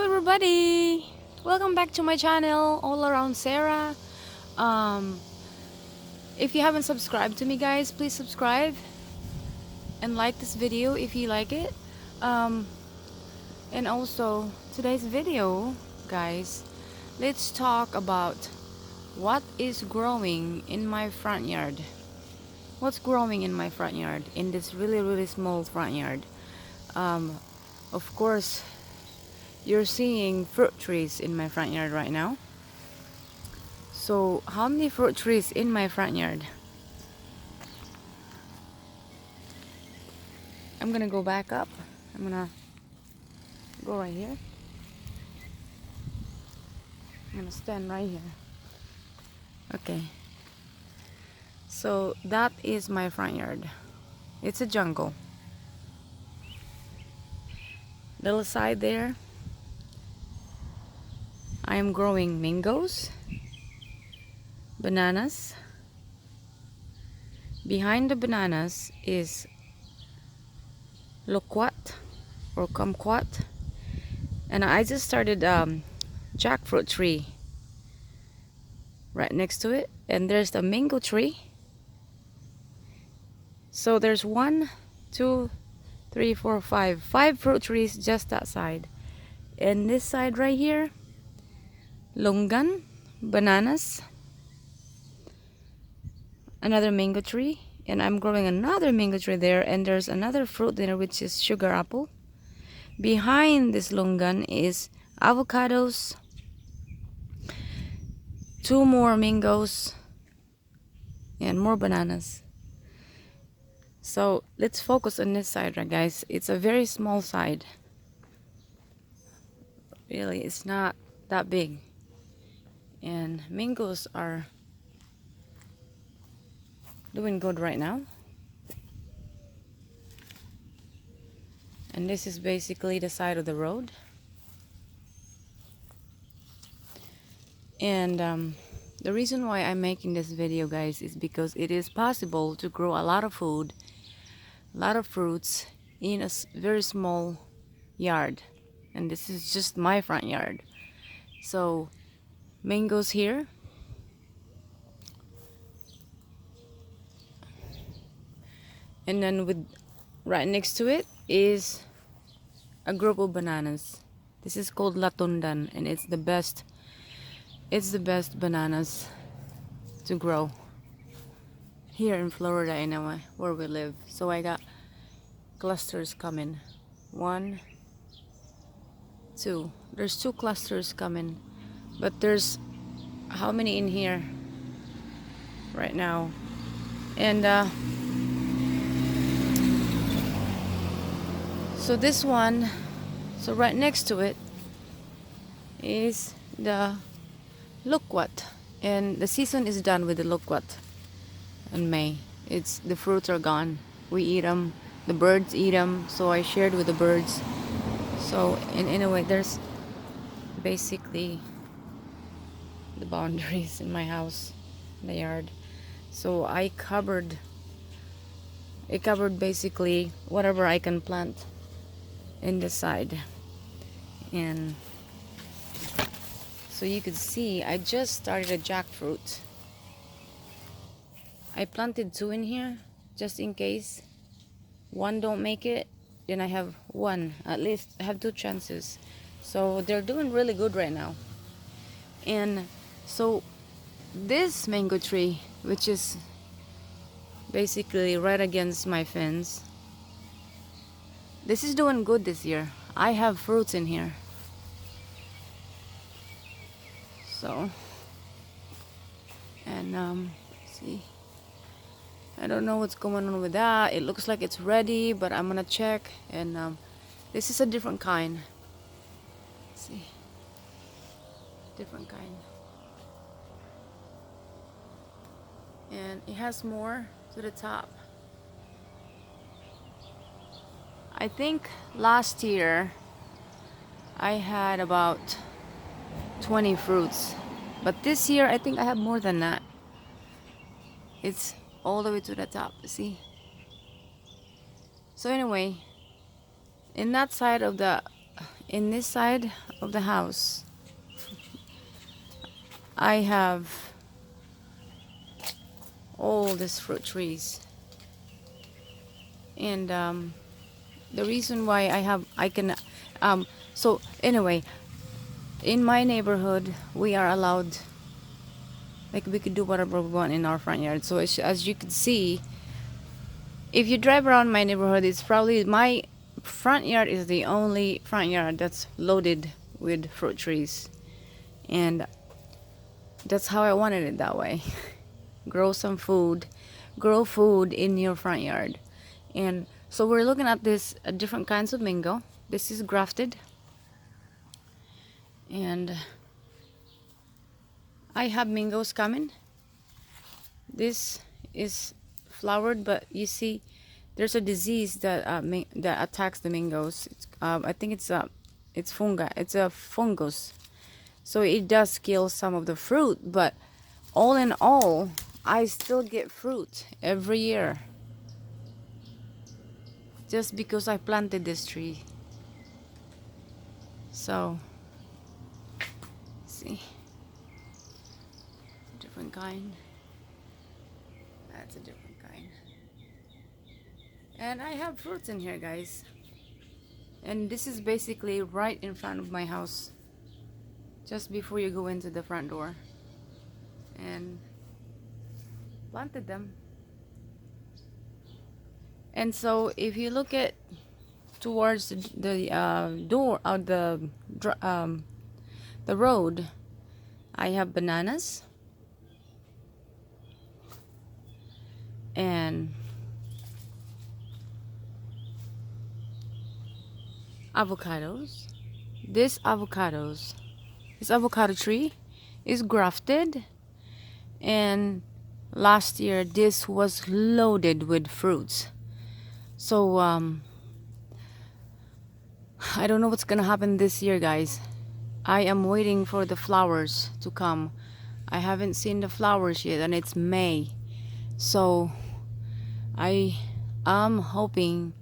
Hello everybody! Welcome back to my channel, AllAroundSarah. If you haven't subscribed to me guys, please subscribe and like this video if you like it. And also, today's video, guys, let's talk about what is growing in my front yard. What's growing in my front yard, in this really small front yard. Of course, you're seeing fruit trees in my front yard right now. So how many fruit trees in my front yard? I'm gonna go back up. I'm gonna go right here. I'm gonna stand right here. Okay. So that is my front yard. It's a jungle. Little side there, I am growing mangoes, bananas. Behind the bananas is loquat or kumquat, and I just started jackfruit tree right next to it, and there's the mango tree. So there's 1, 2, 3, 4, 5 fruit trees just that side, and this side right here, longan, bananas, another mango tree, and I'm growing another mango tree there, and there's another fruit there which is sugar apple. Behind this longan is avocados, 2 more mangoes, and more bananas. So let's focus on this side, right guys. It's a very small side. Really, it's not that big. And mangoes are doing good right now. And this is basically the side of the road. And the reason why I'm making this video, guys, is because it is possible to grow a lot of food, a lot of fruits in a very small yard. And this is just my front yard. So mangoes here, and then with right next to it is a group of bananas. This is called latundan, and it's the best bananas to grow here in Florida, anyway, where we live. So I got clusters coming. 1, 2. There's 2 clusters coming, but there's how many in here right now? And so this one, so right next to it is the loquat, and the season is done with the loquat in May. It's the fruits are gone. We eat them. The birds eat them. So I shared with the birds. So in a way, there's basically the boundaries in my house, the yard. So I covered basically whatever I can plant in the side. And so you could see I just started a jackfruit. I planted 2 in here just in case 1 don't make it, then I have 1, at least I have 2 chances. So they're doing really good right now. And so this mango tree, which is basically right against my fence, this is doing good this year. I have fruits in here. So, and see, I don't know what's going on with that. It looks like it's ready, but I'm gonna check. And this is a different kind. Let's see, different kind, and it has more to the top. I think last year I had about 20 fruits, but this year I think I have more than that. It's all the way to the top, see? So anyway, in this side of the house, I have all these fruit trees. And the reason why so anyway, in my neighborhood, we are allowed, like, we could do whatever we want in our front yard. So as you can see, if you drive around my neighborhood, it's probably my front yard is the only front yard that's loaded with fruit trees. And that's how I wanted it that way. Grow food in your front yard. And so we're looking at this different kinds of mango. This is grafted, and I have mangoes coming. This is flowered, but you see there's a disease that that attacks the mangoes. I think it's fungi. It's a fungus, so it does kill some of the fruit. But all in all, I still get fruit every year, just because I planted this tree. So see, different kind. That's a different kind. And I have fruits in here, guys. And this is basically right in front of my house, just before you go into the front door. And planted them. And so if you look at towards the door of the road, I have bananas and avocados. This avocado tree is grafted, and last year this was loaded with fruits. So I don't know what's gonna happen this year, guys. I am waiting for the flowers to come. I haven't seen the flowers yet, and it's May. So I am hoping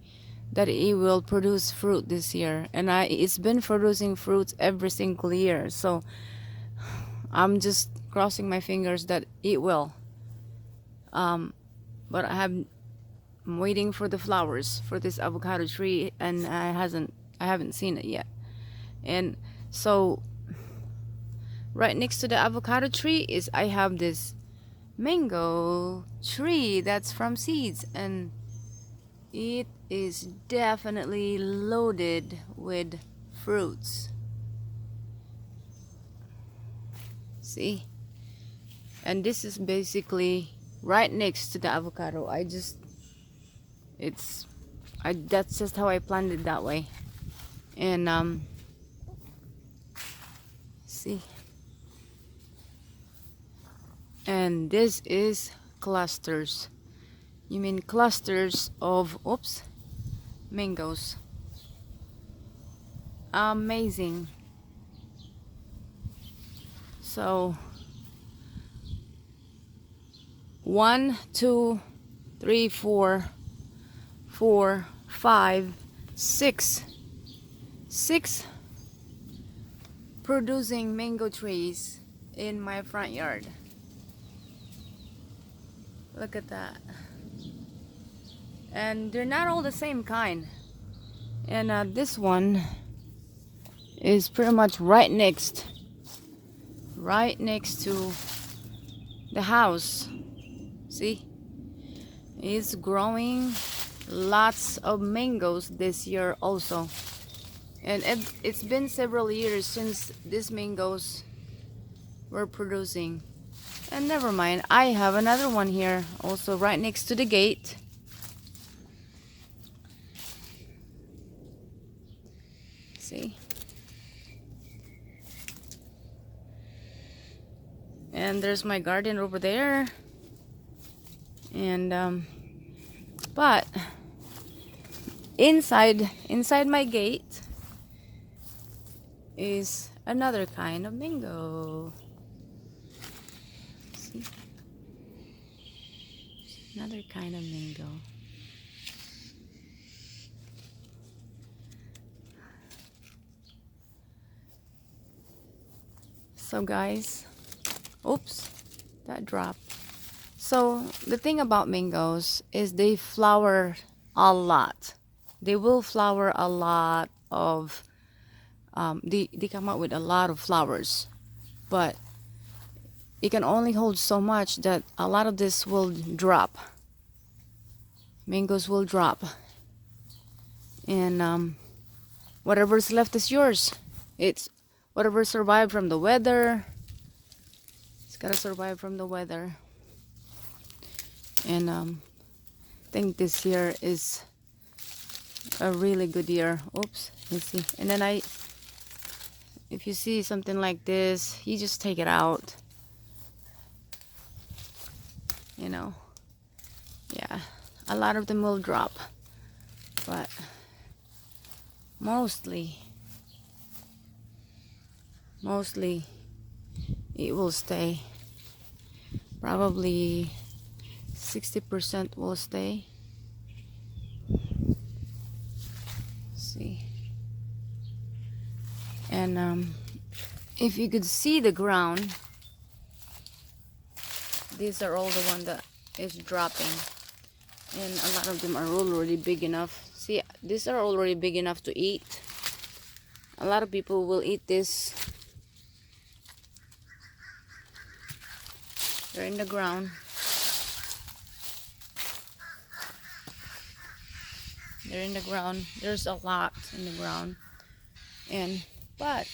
that it will produce fruit this year. And it's been producing fruits every single year. So I'm just crossing my fingers that it will. But I'm waiting for the flowers for this avocado tree, and I haven't seen it yet. And so right next to the avocado tree I have this mango tree that's from seeds, and it is definitely loaded with fruits. See? And this is basically right next to the avocado. That's just how I planned it that way. And see, and this is clusters. You mean clusters of mangoes. Amazing. So 1, 2, 3, 4, 5, 6 producing mango trees in my front yard. Look at that. And they're not all the same kind. And this one is pretty much right next to the house. See? It's growing lots of mangoes this year also. And it's been several years since these mangoes were producing. And never mind, I have another one here also right next to the gate. See? And there's my garden over there. And but inside my gate is another kind of mango. See? Another kind of mango. So guys, oops, that dropped. So the thing about mangoes is they flower a lot. They will flower a lot of, they come out with a lot of flowers, but it can only hold so much that a lot of this will drop. Mangoes will drop. And whatever's left is yours. It's whatever survived from the weather. It's gotta survive from the weather. And I think this year is a really good year. Oops, let's see. And then if you see something like this, you just take it out. You know, yeah, a lot of them will drop, but mostly it will stay. Probably 60% will stay. See, and if you could see the ground, these are all the one that is dropping, and a lot of them are already big enough. See, these are already big enough to eat. A lot of people will eat this. They're in the ground. They're in the ground. There's a lot in the ground. But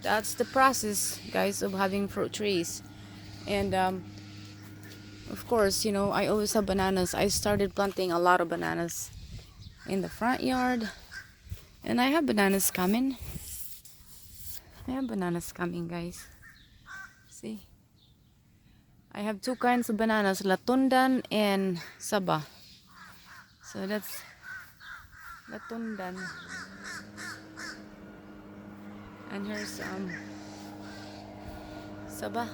that's the process, guys, of having fruit trees. And of course, you know, I always have bananas. I started planting a lot of bananas in the front yard, and I have bananas coming. I have bananas coming, guys. See, I have two kinds of bananas, latundan and saba. So that's latundan, and here's saba.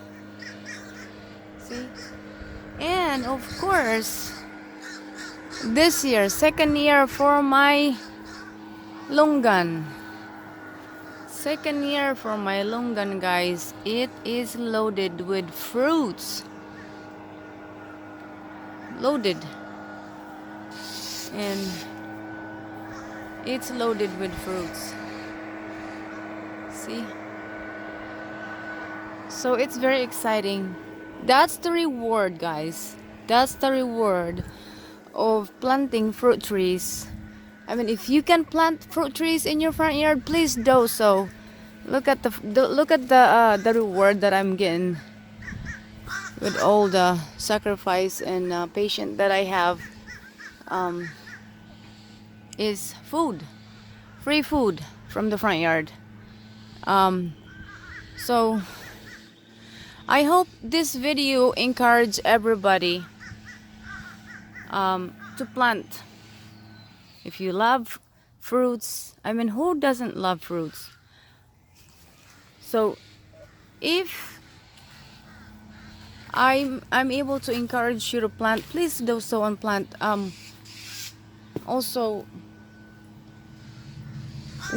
See, and of course, this year, second year for my longan. Second year for my longan, guys. It is loaded with fruits. Loaded. And it's loaded with fruits. See? So it's very exciting. That's the reward, guys. That's the reward of planting fruit trees. I mean, if you can plant fruit trees in your front yard, please do so. Look at the reward that I'm getting with all the sacrifice and patience that I have. Is food, free food from the front yard. So I hope this video encourage everybody to plant. If you love fruits, I mean, who doesn't love fruits? So if I'm able to encourage you to plant, please do so and plant. Also,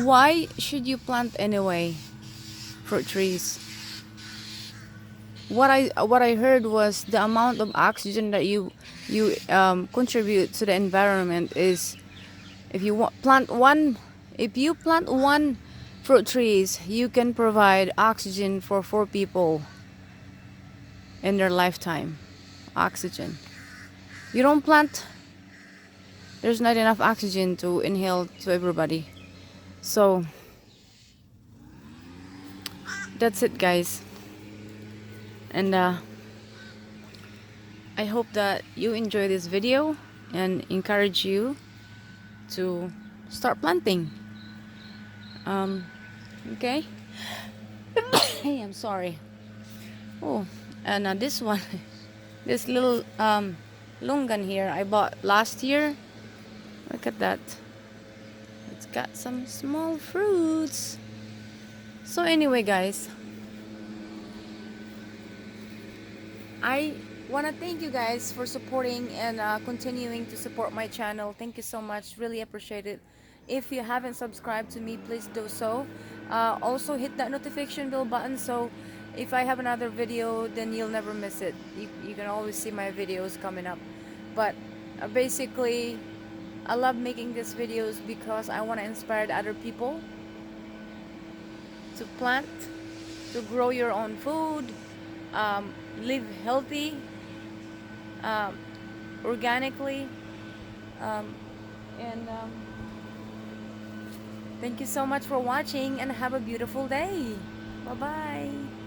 why should you plant anyway? Fruit trees. What I heard was the amount of oxygen that you contribute to the environment is, if you plant one fruit trees, you can provide oxygen for 4 people in their lifetime. Oxygen. You don't plant, there's not enough oxygen to inhale to everybody. So that's it, guys. And I hope that you enjoy this video and encourage you to start planting. Okay. Hey, I'm sorry. Oh, and this one, this little longan here, I bought last year. Look at that. It's got some small fruits. So anyway, guys, I want to thank you guys for supporting and continuing to support my channel. Thank you so much. Really appreciate it. If you haven't subscribed to me, please do so. Also hit that notification bell button, so if I have another video, then you'll never miss it. You can always see my videos coming up. But basically, I love making these videos because I want to inspire other people to plant, to grow your own food, live healthy, um, organically, um, and thank you so much for watching, and have a beautiful day. Bye bye.